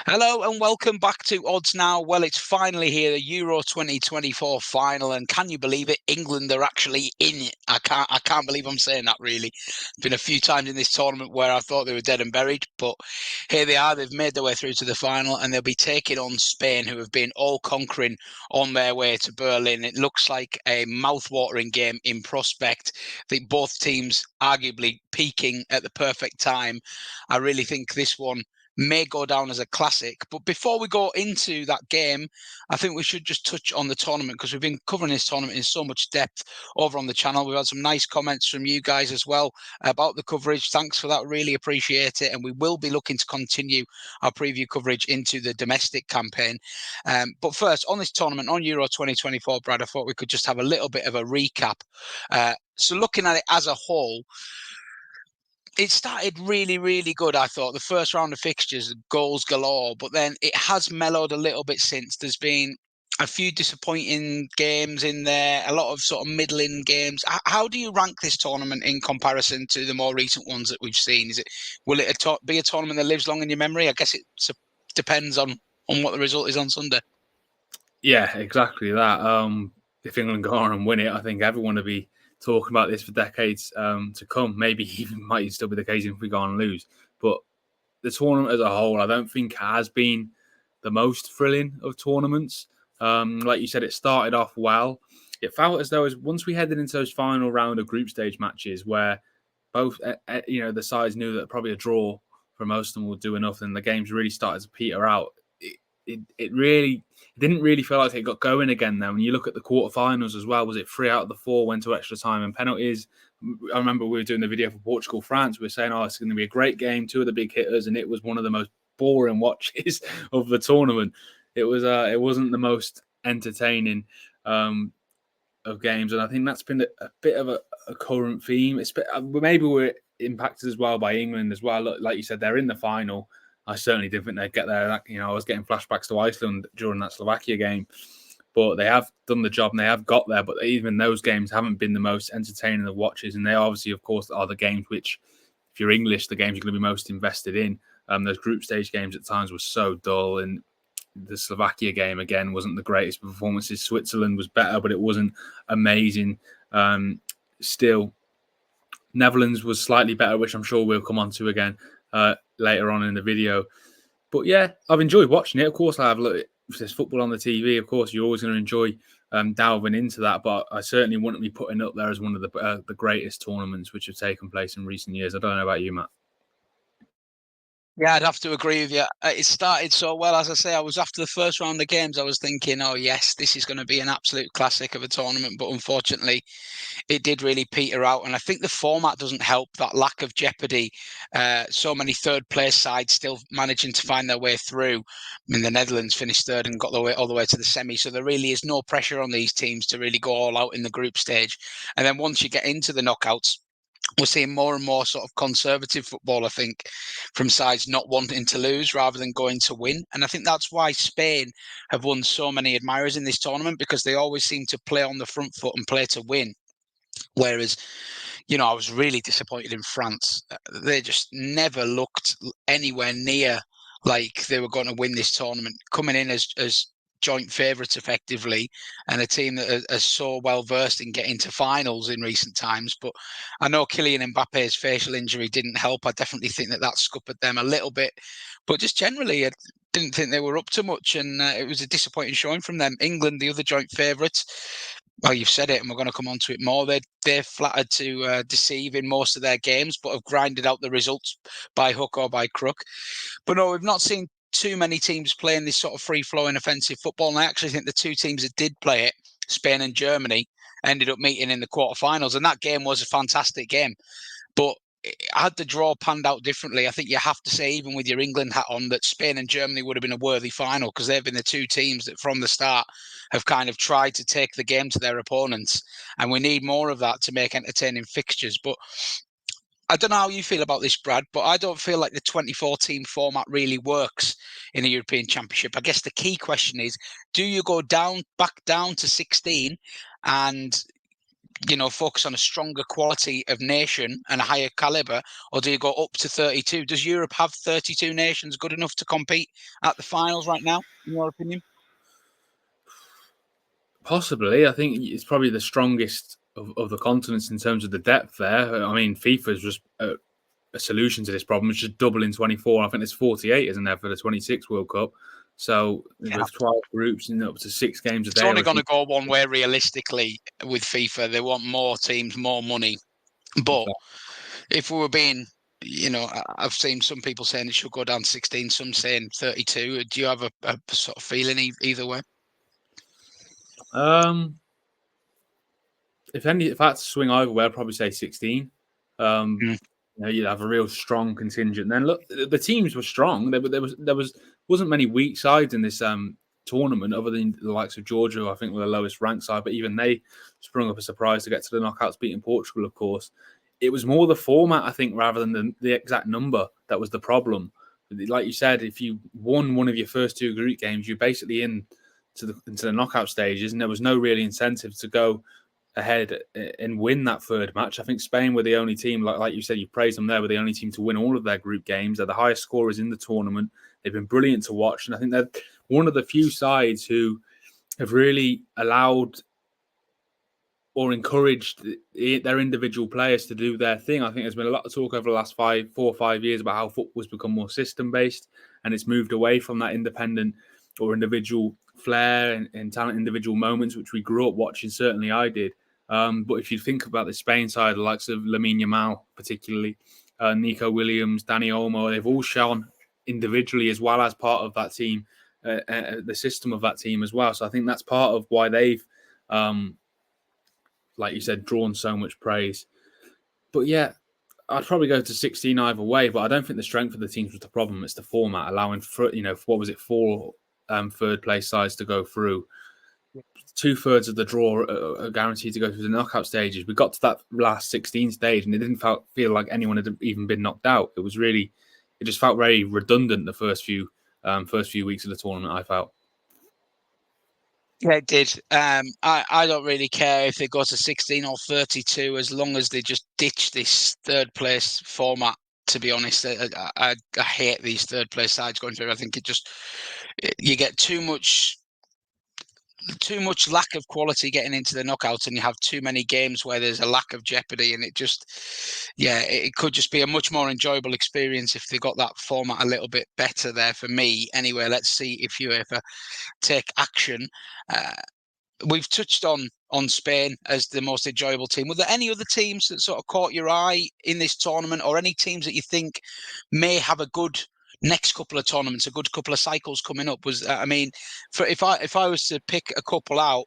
Hello and welcome back to Odds Now. Well, it's finally here, the Euro 2024 final, and can you believe it? England are actually in it. I can't believe I'm saying that. Really, been a few times in this tournament where I thought they were dead and buried, but here they are. They've made their way through to the final, and they'll be taking on Spain, who have been all conquering on their way to Berlin. It looks like a mouth-watering game in prospect. I think both teams arguably peaking at the perfect time. I really think this one may go down as a classic. But before we go into that game, I think we should just touch on the tournament because we've been covering this tournament in so much depth over on the channel. We've had some nice comments from you guys as well about the coverage. Thanks for that. Really appreciate it. And we will be looking to continue our preview coverage into the domestic campaign. But first, on this tournament, on Euro 2024, Brad, I thought we could just have a little bit of a recap. So looking at it as a whole, it started really, really good, I thought. The first round of fixtures, goals galore, but then it has mellowed a little bit since. There's been a few disappointing games in there, a lot of sort of middling games. How do you rank this tournament in comparison to the more recent ones that we've seen? Will it be a tournament that lives long in your memory? I guess it depends on what the result is on Sunday. Yeah, exactly that. If England go on and win it, I think everyone will be talking about this for decades to come. Maybe even might still be the case if we go on and lose. But the tournament as a whole, I don't think has been the most thrilling of tournaments. Like you said, it started off well. It felt as though once we headed into those final round of group stage matches where both, the sides knew that probably a draw for most of them would do enough, and the games really started to peter out. It really didn't really feel like it got going again. Then when you look at the quarterfinals as well, was it 3 out of the 4 went to extra time and penalties? I remember we were doing the video for Portugal France. We were saying, "Oh, it's going to be a great game, 2 of the big hitters," and it was one of the most boring watches of the tournament. It wasn't the most entertaining of games, and I think that's been a bit of a current theme. Maybe we're impacted as well by England as well. Like you said, they're in the final. I certainly didn't think they'd get there. I was getting flashbacks to Iceland during that Slovakia game, but they have done the job and they have got there. But even those games haven't been the most entertaining of watches, and they obviously, of course, are the games which, if you're English, the games you're going to be most invested in. Those group stage games at times were so dull, and the Slovakia game again wasn't the greatest performances. Switzerland was better, but it wasn't amazing. Still, Netherlands was slightly better, which I'm sure we'll come on to again later on in the video. But yeah, I've enjoyed watching it. Of course, I have looked. If there's football on the TV, of course, you're always going to enjoy delving into that. But I certainly wouldn't be putting up there as one of the greatest tournaments which have taken place in recent years. I don't know about you, Matt. Yeah, I'd have to agree with you. It started so well. As I say, I was after the first round of games, I was thinking, oh, yes, this is going to be an absolute classic of a tournament. But unfortunately, it did really peter out. And I think the format doesn't help, that lack of jeopardy. So many third place sides still managing to find their way through. I mean, the Netherlands finished third and got all the way to the semi. So there really is no pressure on these teams to really go all out in the group stage. And then once you get into the knockouts, we're seeing more and more sort of conservative football, I think, from sides not wanting to lose rather than going to win. And I think that's why Spain have won so many admirers in this tournament, because they always seem to play on the front foot and play to win. Whereas, I was really disappointed in France. They just never looked anywhere near like they were going to win this tournament, coming in as joint favourites effectively, and a team that are so well versed in getting to finals in recent times. But I know Kylian Mbappe's facial injury didn't help. I definitely think that scuppered them a little bit, but just generally, I didn't think they were up to much, and it was a disappointing showing from them. England, the other joint favourites. Well, you've said it, and we're going to come on to it more. They're flattered to deceive in most of their games, but have grinded out the results by hook or by crook. But no, we've not seen too many teams playing this sort of free-flowing offensive football. And I actually think the two teams that did play it, Spain and Germany, ended up meeting in the quarterfinals. And that game was a fantastic game. But had the draw panned out differently, I think you have to say, even with your England hat on, that Spain and Germany would have been a worthy final, because they've been the two teams that from the start have kind of tried to take the game to their opponents. And we need more of that to make entertaining fixtures. But I don't know how you feel about this, Brad, but I don't feel like the 2014 format really works in a European Championship. I guess the key question is, do you go back down to 16 and focus on a stronger quality of nation and a higher caliber, or do you go up to 32? Does Europe have 32 nations good enough to compete at the finals right now, in your opinion? Possibly. I think it's probably the strongest of the continents in terms of the depth there. I mean, FIFA's just a solution to this problem. It's just doubling 24. I think there's 48, isn't there, for the 26 World Cup? So with 12 groups and up to 6 games a day. It's only going to go one way realistically with FIFA. They want more teams, more money. But if we were being, I've seen some people saying it should go down to 16, some saying 32. Do you have a sort of feeling either way? If I had to swing either way, I'd probably say 16. You'd have a real strong contingent. Then look, the teams were strong. There wasn't many weak sides in this tournament, other than the likes of Georgia, who I think were the lowest ranked side. But even they sprung up a surprise to get to the knockouts, beating Portugal, of course. It was more the format, I think, rather than the exact number that was the problem. Like you said, if you won one of your first 2 group games, you're basically into the knockout stages, and there was no really incentive to go ahead and win that third match. I think Spain were the only team, like you said, you praised them there, were the only team to win all of their group games. They're the highest scorers in the tournament. They've been brilliant to watch, and I think they're one of the few sides who have really allowed or encouraged their individual players to do their thing. I think there's been a lot of talk over the last 4 or 5 years about how football's become more system-based, and it's moved away from that independent or individual flair and talent, individual moments, which we grew up watching. Certainly I did. But if you think about the Spain side, the likes of Lamine Yamal, particularly, Nico Williams, Dani Olmo, they've all shown individually as well as part of that team, the system of that team as well. So I think that's part of why they've, like you said, drawn so much praise. But yeah, I'd probably go to 16 either way, but I don't think the strength of the teams was the problem. It's the format, allowing for, what was it, 4 third place sides to go through. 2/3 of the draw are guaranteed to go through the knockout stages. We got to that last 16 stage, and it didn't feel like anyone had even been knocked out. It just felt very redundant the first few weeks of the tournament, I felt. Yeah, it did. I don't really care if they go to 16 or 32, as long as they just ditch this third place format. To be honest, I hate these third place sides going through. I think you get too much lack of quality getting into the knockouts, and you have too many games where there's a lack of jeopardy, and it could just be a much more enjoyable experience if they got that format a little bit better there for me. Anyway, let's see if you ever take action. We've touched on Spain as the most enjoyable team. Were there any other teams that sort of caught your eye in this tournament, or any teams that you think may have a good next couple of tournaments, a good couple of cycles coming up? If I was to pick a couple out,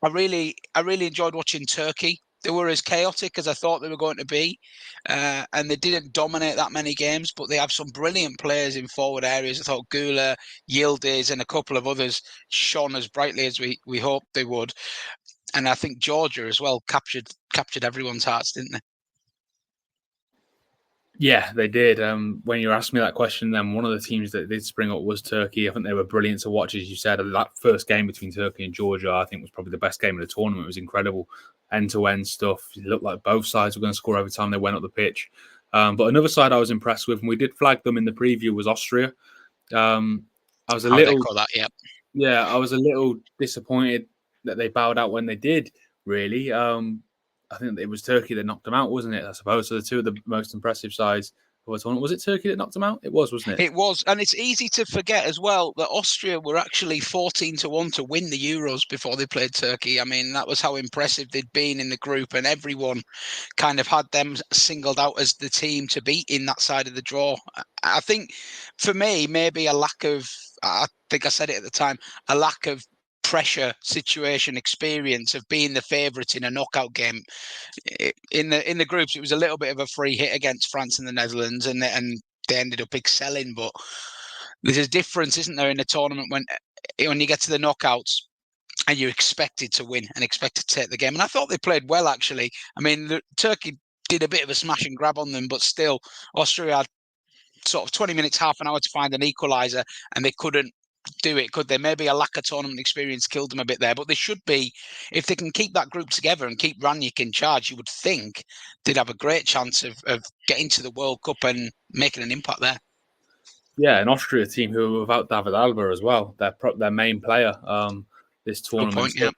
I really enjoyed watching Turkey. They were as chaotic as I thought they were going to be, and they didn't dominate that many games, but they have some brilliant players in forward areas. I thought Gula, Yildiz, and a couple of others shone as brightly as we hoped they would. And I think Georgia as well captured everyone's hearts, didn't they? Yeah, they did. When you asked me that question, then one of the teams that did spring up was Turkey. I think they were brilliant to watch, as you said. That first game between Turkey and Georgia, I think, was probably the best game of the tournament. It was incredible, end-to-end stuff. It looked like both sides were going to score every time they went up the pitch. But another side I was impressed with, and we did flag them in the preview, was Austria. I was a little disappointed that they bowed out when they did, really. I think it was Turkey that knocked them out, wasn't it? I suppose. So the two of the most impressive sides of the tournament. Was it Turkey that knocked them out? It was, wasn't it? It was. And it's easy to forget as well that Austria were actually 14-1 to win the Euros before they played Turkey. I mean, that was how impressive they'd been in the group, and everyone kind of had them singled out as the team to beat in that side of the draw. I think for me, maybe I think I said it at the time, a lack of pressure situation experience of being the favourites in a knockout game. In the groups, it was a little bit of a free hit against France and the Netherlands, and they ended up excelling. But there's a difference, isn't there, in a tournament when you get to the knockouts and you're expected to win and expected to take the game. And I thought they played well, actually. I mean, Turkey did a bit of a smash and grab on them, but still, Austria had sort of 20 minutes, half an hour to find an equaliser, and they couldn't do it, could they? Maybe a lack of tournament experience killed them a bit there, but they should be, if they can keep that group together and keep Ranić in charge, you would think they'd have a great chance of getting to the World Cup and making an impact there. Yeah, an Austria team who are without David Alaba as well, their main player this tournament. Good point, yeah.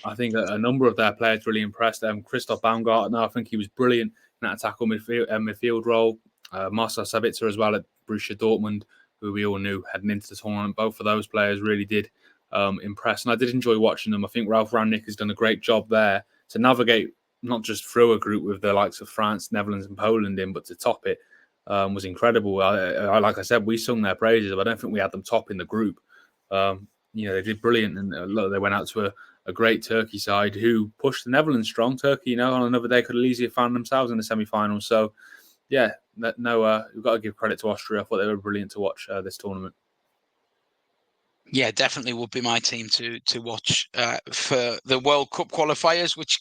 I think a number of their players really impressed. Christoph Baumgartner, I think he was brilliant in that tackle midfield role. Marcel Sabitzer as well at Borussia Dortmund, who we all knew heading into the tournament. Both of those players really did impress, and I did enjoy watching them. I think Ralf Rangnick has done a great job there to navigate not just through a group with the likes of France, Netherlands, and Poland in, but to top it. Was incredible. Like I said, we sung their praises, but I don't think we had them top in the group. They did brilliant, and they went out to a great Turkey side who pushed the Netherlands strong. Turkey, on another day could have easily found themselves in the semi-finals. So, yeah, we've got to give credit to Austria. I thought they were brilliant to watch this tournament. Yeah, definitely would be my team to watch for the World Cup qualifiers, which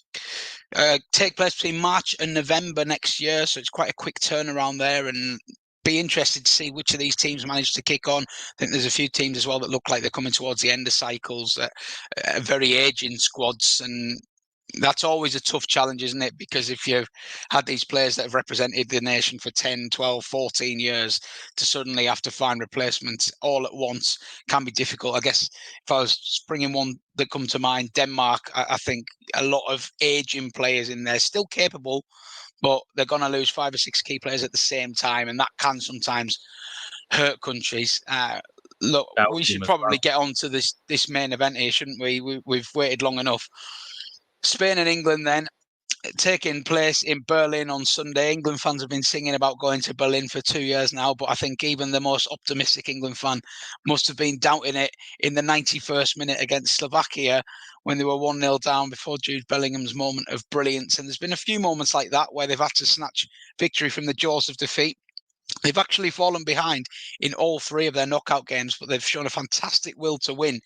take place between March and November next year. So it's quite a quick turnaround there, and be interested to see which of these teams manage to kick on. I think there's a few teams as well that look like they're coming towards the end of cycles, very aging squads, and that's always a tough challenge, isn't it? Because if you've had these players that have represented the nation for 10, 12, 14 years, to suddenly have to find replacements all at once can be difficult. I guess if I was springing one that come to mind, Denmark, I think a lot of aging players in there, still capable, but they're going to lose 5 or 6 key players at the same time, and that can sometimes hurt countries. Look, we should probably get on to this main event here, shouldn't we? We've waited long enough. Spain and England then, taking place in Berlin on Sunday. England fans have been singing about going to Berlin for 2 years now, but I think even the most optimistic England fan must have been doubting it in the 91st minute against Slovakia when they were 1-0 down before Jude Bellingham's moment of brilliance. And there's been a few moments like that where they've had to snatch victory from the jaws of defeat. They've actually fallen behind in all 3 of their knockout games, but they've shown a fantastic will to win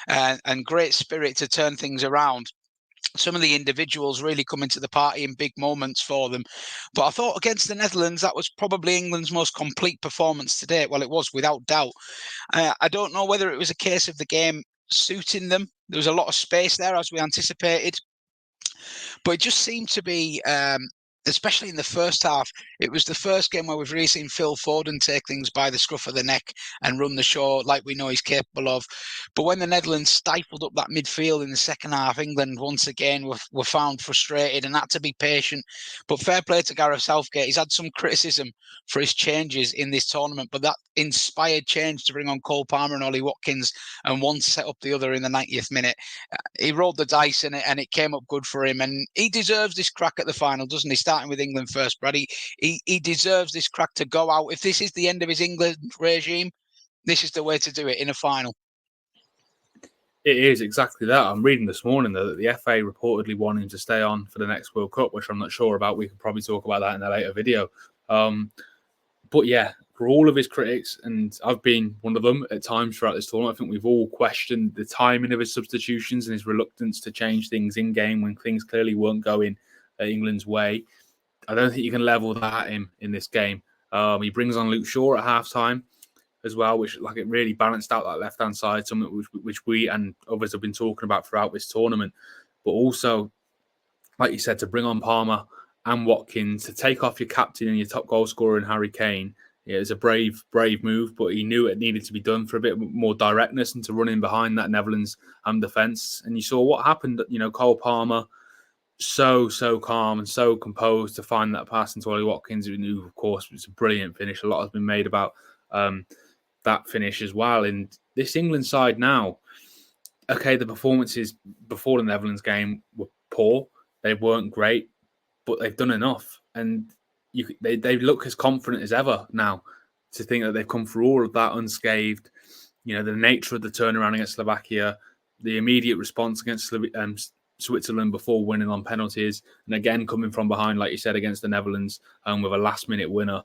and great spirit to turn things around. Some of the individuals really come into the party in big moments for them. But I thought against the Netherlands, that was probably England's most complete performance to date. Well, it was without doubt. I don't know whether it was a case of the game suiting them. There was a lot of space there, as we anticipated. But it just seemed to be, especially in the first half, it was the first game where we've really seen Phil Foden take things by the scruff of the neck and run the show like we know he's capable of. But when the Netherlands stifled up that midfield in the second half, England once again were found frustrated and had to be patient. But fair play to Gareth Southgate. He's had some criticism for his changes in this tournament, but that inspired change to bring on Cole Palmer and Ollie Watkins and one set up the other in the 90th minute. He rolled the dice and it came up good for him. And he deserves this crack at the final, doesn't he? Starting with England first, Brad. He deserves this crack to go out. If this is the end of his England regime, this is the way to do it in a final. It is exactly that. I'm reading this morning that the FA reportedly want him to stay on for the next World Cup, which I'm not sure about. We could probably talk about that in a later video. But yeah, for all of his critics, and I've been one of them at times throughout this tournament, I think we've all questioned the timing of his substitutions and his reluctance to change things in game when things clearly weren't going England's way. I don't think you can level that in this game. He brings on Luke Shaw at halftime as well, which it really balanced out that left-hand side, something which we and others have been talking about throughout this tournament. But also, like you said, to bring on Palmer and Watkins, to take off your captain and your top goal scorer in Harry Kane, it was a brave move, but he knew it needed to be done for a bit more directness and to run in behind that Netherlands defence. And you saw what happened. Cole Palmer, so calm and so composed to find that pass into Ollie Watkins, who, of course, was a brilliant finish. A lot has been made about that finish as well. And this England side now, okay, the performances before the Netherlands game were poor. They weren't great, but they've done enough. And they look as confident as ever now to think that they've come through all of that unscathed. The nature of the turnaround against Slovakia, the immediate response against Switzerland before winning on penalties, and again coming from behind, like you said, against the Netherlands with a last-minute winner.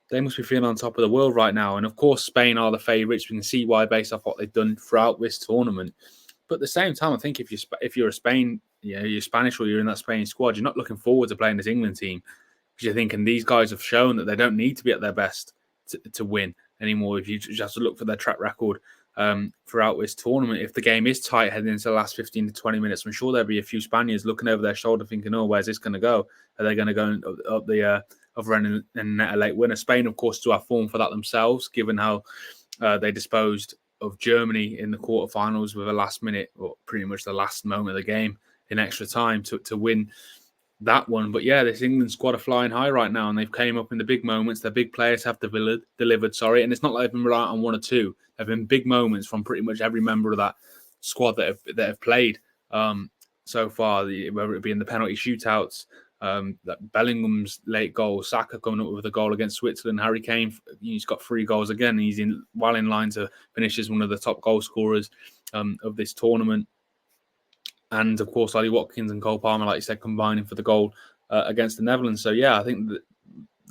They must be feeling on top of the world right now. And of course, Spain are the favourites. We can see why based off what they've done throughout this tournament. But at the same time, I think if you're a Spain, you're Spanish or you're in that Spain squad, you're not looking forward to playing this England team because you're thinking these guys have shown that they don't need to be at their best to win anymore. If you just have to look for their track record throughout this tournament. If the game is tight heading into the last 15 to 20 minutes, I'm sure there'll be a few Spaniards looking over their shoulder thinking, oh, where's this going to go? Are they going to go up the other end and net a late winner? Spain, of course, do have form for that themselves, given how they disposed of Germany in the quarterfinals with a last minute, or pretty much the last moment of the game in extra time to win that one. But yeah, this England squad are flying high right now, and they've came up in the big moments. Their big players have delivered, and it's not like they've been reliant on one or two. There have been big moments from pretty much every member of that squad that have played so far, whether it be in the penalty shootouts, that Bellingham's late goal, Saka coming up with a goal against Switzerland, Harry Kane, he's got 3 goals again. He's well in line to finish as one of the top goal scorers of this tournament. And of course, Ollie Watkins and Cole Palmer, like you said, combining for the goal against the Netherlands. So yeah, I think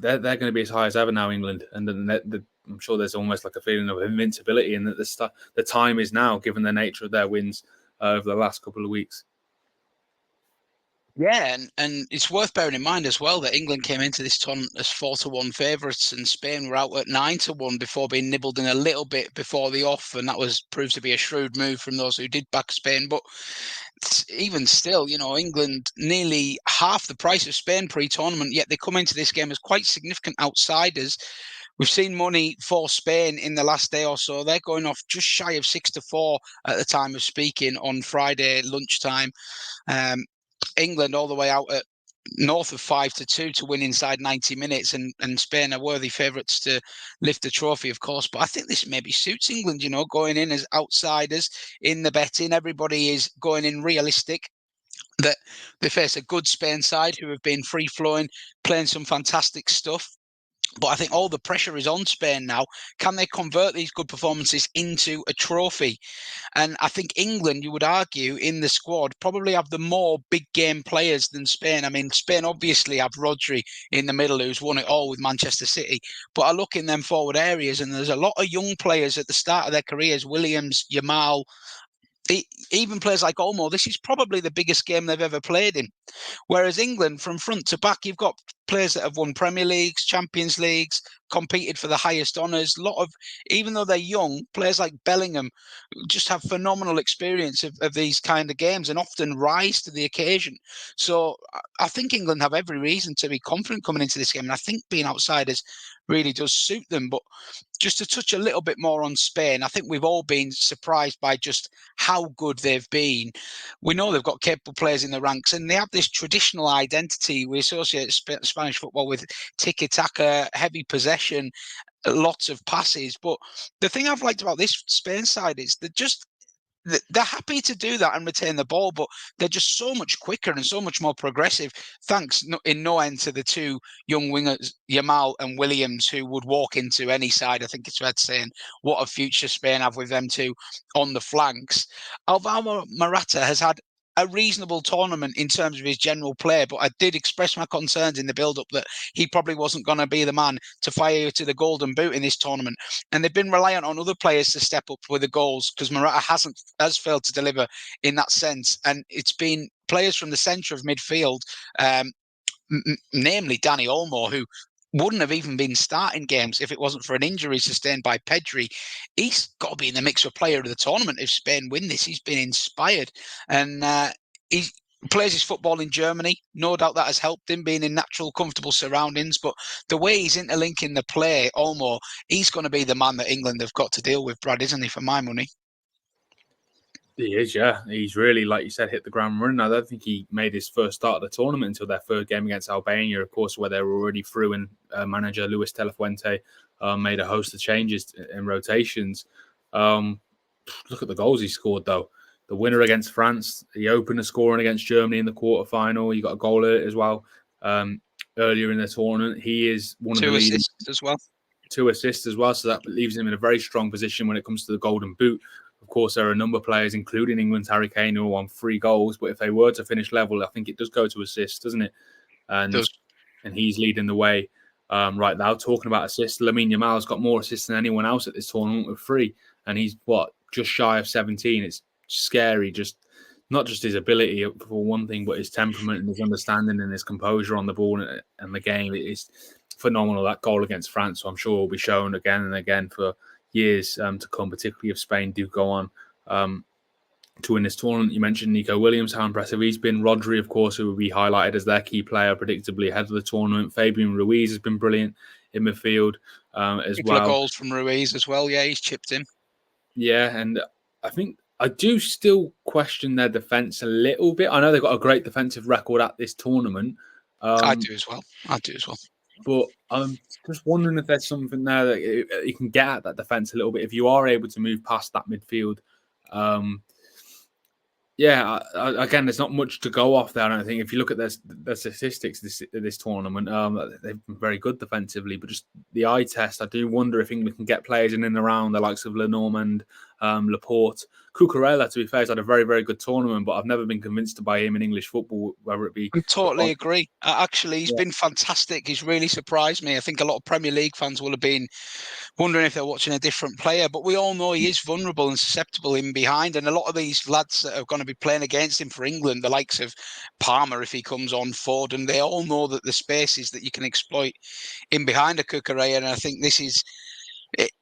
that they're going to be as high as ever now, England. And I'm sure there's almost like a feeling of invincibility, and that the time is now, given the nature of their wins over the last couple of weeks. Yeah, and it's worth bearing in mind as well that England came into this tournament as 4-1 favourites, and Spain were out at 9-1 before being nibbled in a little bit before the off, and that was proved to be a shrewd move from those who did back Spain. But even still, England nearly half the price of Spain pre-tournament, yet they come into this game as quite significant outsiders. We've seen money for Spain in the last day or so. They're going off just shy of 6-4 at the time of speaking on Friday lunchtime. England all the way out at north of 5-2 to win inside 90 minutes, and Spain are worthy favourites to lift the trophy, of course. But I think this maybe suits England, going in as outsiders in the betting. Everybody is going in realistic that they face a good Spain side who have been free-flowing, playing some fantastic stuff. But I think all the pressure is on Spain now. Can they convert these good performances into a trophy? And I think England, you would argue, in the squad probably have the more big game players than Spain. I mean, Spain obviously have Rodri in the middle, who's won it all with Manchester City. But I look in them forward areas, and there's a lot of young players at the start of their careers, Williams, Yamal, even players like Olmo. This is probably the biggest game they've ever played in. Whereas England, from front to back, you've got players that have won Premier Leagues, Champions Leagues, competed for the highest honours. Even though they're young, players like Bellingham just have phenomenal experience of these kind of games and often rise to the occasion. So I think England have every reason to be confident coming into this game. And I think being outsiders really does suit them. But just to touch a little bit more on Spain, I think we've all been surprised by just how good they've been. We know they've got capable players in the ranks, and they have this traditional identity. We associate Spanish football with tiki-taka, heavy possession, lots of passes. But the thing I've liked about this Spain side is they're happy to do that and retain the ball, but they're just so much quicker and so much more progressive, thanks in no end to the 2 young wingers, Yamal and Williams, who would walk into any side. I think it's fair to say, and what a future Spain have with them 2 on the flanks. Alvaro Morata has had a reasonable tournament in terms of his general play, but I did express my concerns in the build-up that he probably wasn't going to be the man to fire you to the golden boot in this tournament. And they've been reliant on other players to step up with the goals, because Morata has failed to deliver in that sense. And it's been players from the centre of midfield, namely Dani Olmo, who wouldn't have even been starting games if it wasn't for an injury sustained by Pedri. He's got to be in the mix for player of the tournament if Spain win this. He's been inspired, and he plays his football in Germany. No doubt that has helped him being in natural, comfortable surroundings. But the way he's interlinking the play, Olmo, he's going to be the man that England have got to deal with, Brad, isn't he, for my money? He is, yeah. He's really, like you said, hit the ground running. I don't think he made his first start of the tournament until their third game against Albania, of course, where they were already through, and manager Luis de la Fuente made a host of changes in rotations. Look at the goals he scored, though. The winner against France, the opener scoring against Germany in the quarterfinal. He got a goal as well earlier in the tournament. He is one of the leading. 2 assists as well. 2 assists as well, so that leaves him in a very strong position when it comes to the Golden Boot. Of course, there are a number of players, including England's Harry Kane, who are on 3 goals. But if they were to finish level, I think it does go to assists, doesn't it? And he's leading the way right now. Talking about assists, Lamine Yamal's got more assists than anyone else at this tournament with 3. And he's, just shy of 17. It's scary, just not just his ability for one thing, but his temperament and his understanding and his composure on the ball and the game. It is phenomenal. That goal against France, so I'm sure will be shown again and again for years to come, particularly if Spain do go on to win this tournament. You mentioned Nico Williams, how impressive he's been. Rodri, of course, who will be highlighted as their key player, predictably ahead of the tournament. Fabian Ruiz has been brilliant in midfield as Couple well. of goals from Ruiz as well. Yeah, he's chipped in. Yeah, and I think I do still question their defence a little bit. I know they've got a great defensive record at this tournament. I do as well. But I'm just wondering if there's something there that you can get at that defence a little bit if you are able to move past that midfield. Again, there's not much to go off there. I don't think if you look at their statistics this tournament, they've been very good defensively. But just the eye test, I do wonder if England can get players in and around the likes of Lenormand, Laporte, Cucurella. To be fair, has had a very, very good tournament, but I've never been convinced by him in English football, whether it be. I totally agree. Actually, he's been fantastic. He's really surprised me. I think a lot of Premier League fans will have been wondering if they're watching a different player, but we all know he is vulnerable and susceptible in behind. And a lot of these lads that are going to be playing against him for England, the likes of Palmer, if he comes on, Ford, and they all know that the spaces that you can exploit in behind a Cucurella. And I think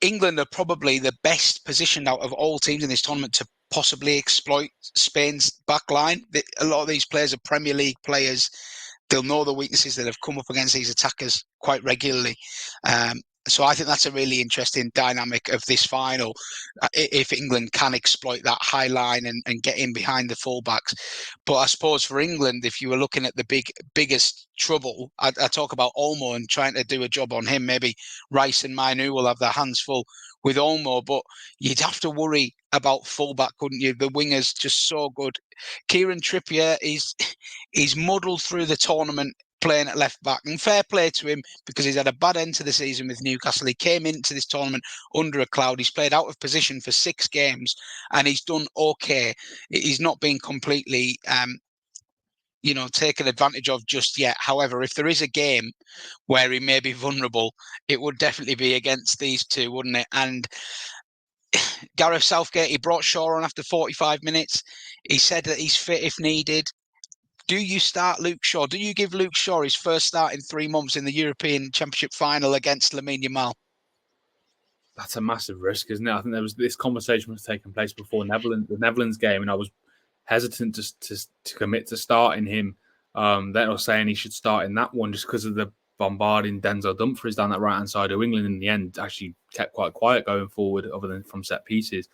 England are probably the best positioned out of all teams in this tournament to possibly exploit Spain's back line. A lot of these players are Premier League players. They'll know the weaknesses that have come up against these attackers quite regularly. So I think that's a really interesting dynamic of this final, if England can exploit that high line and get in behind the fullbacks. But I suppose for England, if you were looking at the biggest trouble, I talk about Olmo and trying to do a job on him. Maybe Rice and Mainu will have their hands full with Olmo, but you'd have to worry about fullback, couldn't you? The winger's just so good. Kieran Trippier is muddled through the tournament playing at left back, and fair play to him because he's had a bad end to the season with Newcastle. He came into this tournament under a cloud. He's played out of position for 6 games and he's done okay. He's not been completely taken advantage of just yet. However, if there is a game where he may be vulnerable, it would definitely be against these two, wouldn't it? And Gareth Southgate, he brought Shaw on after 45 minutes. He said that he's fit if needed. Do you start Luke Shaw? Do you give Luke Shaw his first start in 3 months in the European Championship final against Lamine Yamal? That's a massive risk, isn't it? I think this conversation was taking place before the Netherlands game, and I was hesitant to commit to starting him. Then I was saying he should start in that one just because of the bombarding Denzel Dumfries down that right-hand side of England. In the end, actually kept quite quiet going forward, other than from set pieces.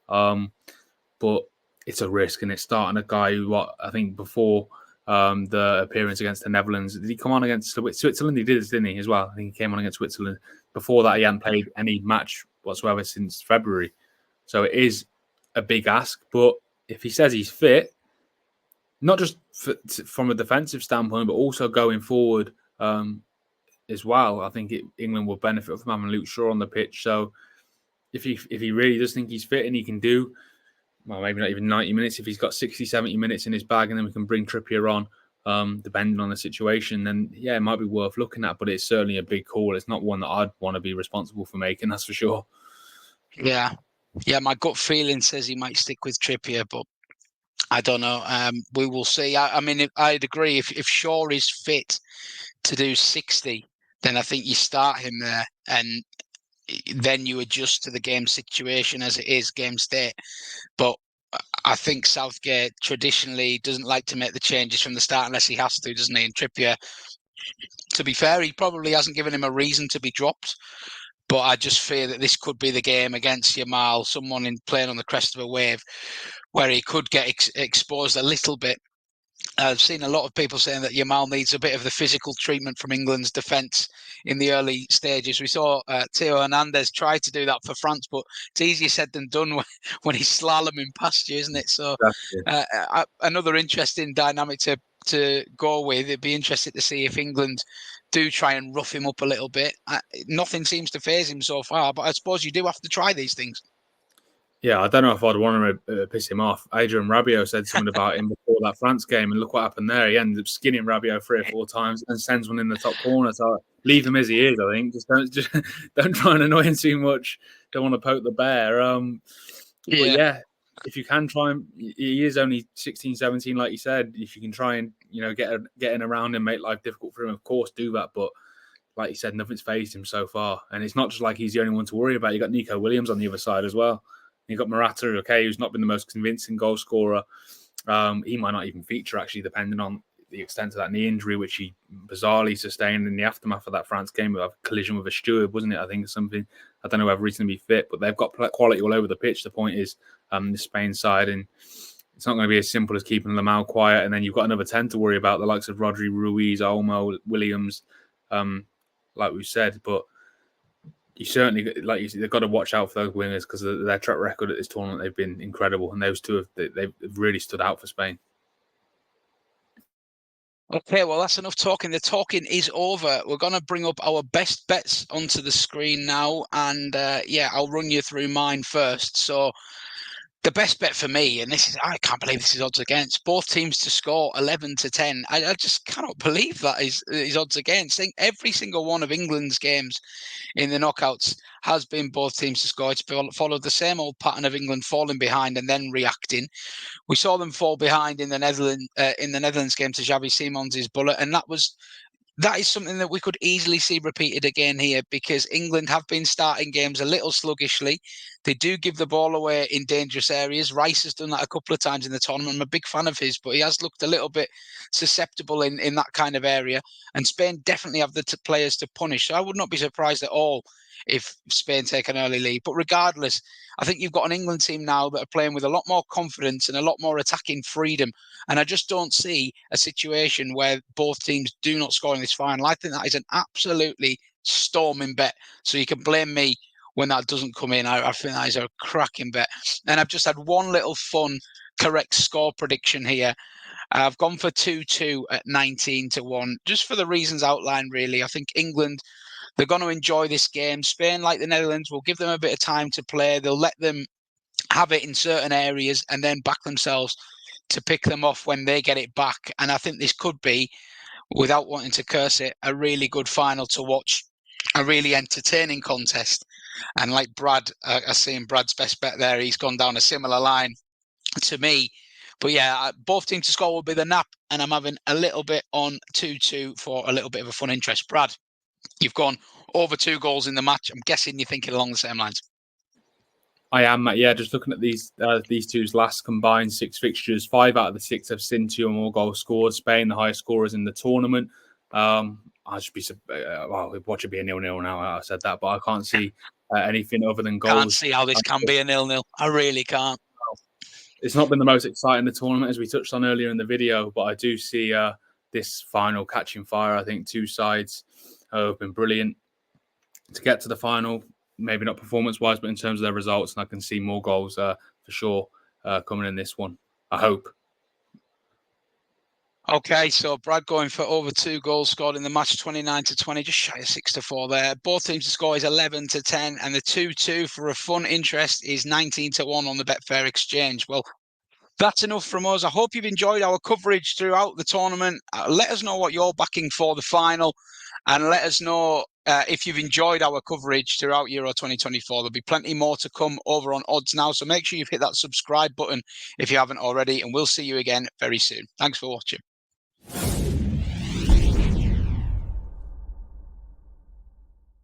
But it's a risk, and it's starting a guy who, I think before the appearance against the Netherlands, did he come on against Switzerland? He didn't he, as well? I think he came on against Switzerland. Before that, he hadn't played any match whatsoever since February. So it is a big ask. But if he says he's fit, not just from a defensive standpoint, but also going forward as well, I think England will benefit from having Luke Shaw on the pitch. So if he really does think he's fit and he can do, well, maybe not even 90 minutes, if he's got 60, 70 minutes in his bag, and then we can bring Trippier on, depending on the situation, then yeah, it might be worth looking at, but it's certainly a big call. It's not one that I'd want to be responsible for making, that's for sure. Yeah, my gut feeling says he might stick with Trippier, but I don't know. We will see. I mean, I'd agree. If Shaw is fit to do 60, then I think you start him there, and then you adjust to the game situation as it is, game state. But I think Southgate traditionally doesn't like to make the changes from the start unless he has to, doesn't he? And Trippier, to be fair, he probably hasn't given him a reason to be dropped. But I just fear that this could be the game against Yamal, someone playing on the crest of a wave, where he could get exposed a little bit. I've seen a lot of people saying that Yamal needs a bit of the physical treatment from England's defence in the early stages. We saw Theo Hernandez try to do that for France, but it's easier said than done when he's slaloming past you, isn't it? So another interesting dynamic to go with. It'd be interesting to see if England do try and rough him up a little bit. Nothing seems to faze him so far, but I suppose you do have to try these things. Yeah, I don't know if I'd want to piss him off. Adrian Rabiot said something about him before that France game, and look what happened there. He ended up skinning Rabiot 3 or 4 times and sends one in the top corner. So leave him as he is, I think. Just don't try and annoy him too much. Don't want to poke the bear. But yeah, if you can try him, he is only 16, 17, like you said. If you can try and get in around him, make life difficult for him, of course, do that. But like you said, nothing's phased him so far. And it's not just like he's the only one to worry about. You got Nico Williams on the other side as well. You got Morata, okay, who's not been the most convincing goal scorer. He might not even feature, actually, depending on the extent of that knee injury, which he bizarrely sustained in the aftermath of that France game with a collision with a steward, wasn't it? I think something. I don't know whether he's going to be fit, but they've got quality all over the pitch. The point is, the Spain side, and it's not going to be as simple as keeping Lamau quiet. And then you've got another 10 to worry about, the likes of Rodri, Ruiz, Olmo, Williams, like we said. But you certainly, like you said, they've got to watch out for those wingers because their track record at this tournament, they've been incredible. And those two, they've really stood out for Spain. Okay, well, that's enough talking. The talking is over. We're going to bring up our best bets onto the screen now. And I'll run you through mine first. So the best bet for me, and I can't believe this is odds against, both teams to score 11 to 10. I just cannot believe that is odds against. I think every single one of England's games in the knockouts has been both teams to score. It's followed the same old pattern of England falling behind and then reacting. We saw them fall behind in the Netherlands game to Xavi Simons' bullet, and that is something that we could easily see repeated again here, because England have been starting games a little sluggishly. They do give the ball away in dangerous areas. Rice has done that a couple of times in the tournament. I'm a big fan of his, but he has looked a little bit susceptible in that kind of area. And Spain definitely have the players to punish. So I would not be surprised at all if Spain take an early lead. But regardless, I think you've got an England team now that are playing with a lot more confidence and a lot more attacking freedom. And I just don't see a situation where both teams do not score in this final. I think that is an absolutely storming bet. So you can blame me when that doesn't come in. I think that is a cracking bet. And I've just had one little fun correct score prediction here. I've gone for 2-2 at 19 to 1, just for the reasons outlined, really. I think England, they're going to enjoy this game. Spain, like the Netherlands, will give them a bit of time to play. They'll let them have it in certain areas and then back themselves to pick them off when they get it back. And I think this could be, without wanting to curse it, a really good final to watch, a really entertaining contest. And like Brad, I seen Brad's best bet there. He's gone down a similar line to me. But yeah, both teams to score will be the nap, and I'm having a little bit on 2-2 for a little bit of a fun interest. Brad, you've gone over 2 goals in the match. I'm guessing you're thinking along the same lines. I am, yeah. Just looking at these two's last combined 6 fixtures, 5 out of the 6 have seen 2 or more goals scored. Spain, the highest scorers in the tournament. I should be watch it be a 0-0 now. I said that, but I can't see anything other than goals. Can't see how this can be a 0-0. I really can't. It's not been the most exciting the tournament, as we touched on earlier in the video, but I do see this final catching fire. I think 2 sides have been brilliant to get to the final. Maybe not performance-wise, but in terms of their results, and I can see more goals for sure coming in this one. I hope. Okay, so Brad going for over 2 goals scored in the match, 29 to 20, just shy of 6 to 4 there. Both teams to score is 11 to 10, and the 2-2 for a fun interest is 19 to 1 on the Betfair exchange. Well, that's enough from us. I hope you've enjoyed our coverage throughout the tournament. Let us know what you're backing for the final, and let us know if you've enjoyed our coverage throughout Euro 2024. There'll be plenty more to come over on Odds Now, so make sure you've hit that subscribe button if you haven't already, and we'll see you again very soon. Thanks for watching.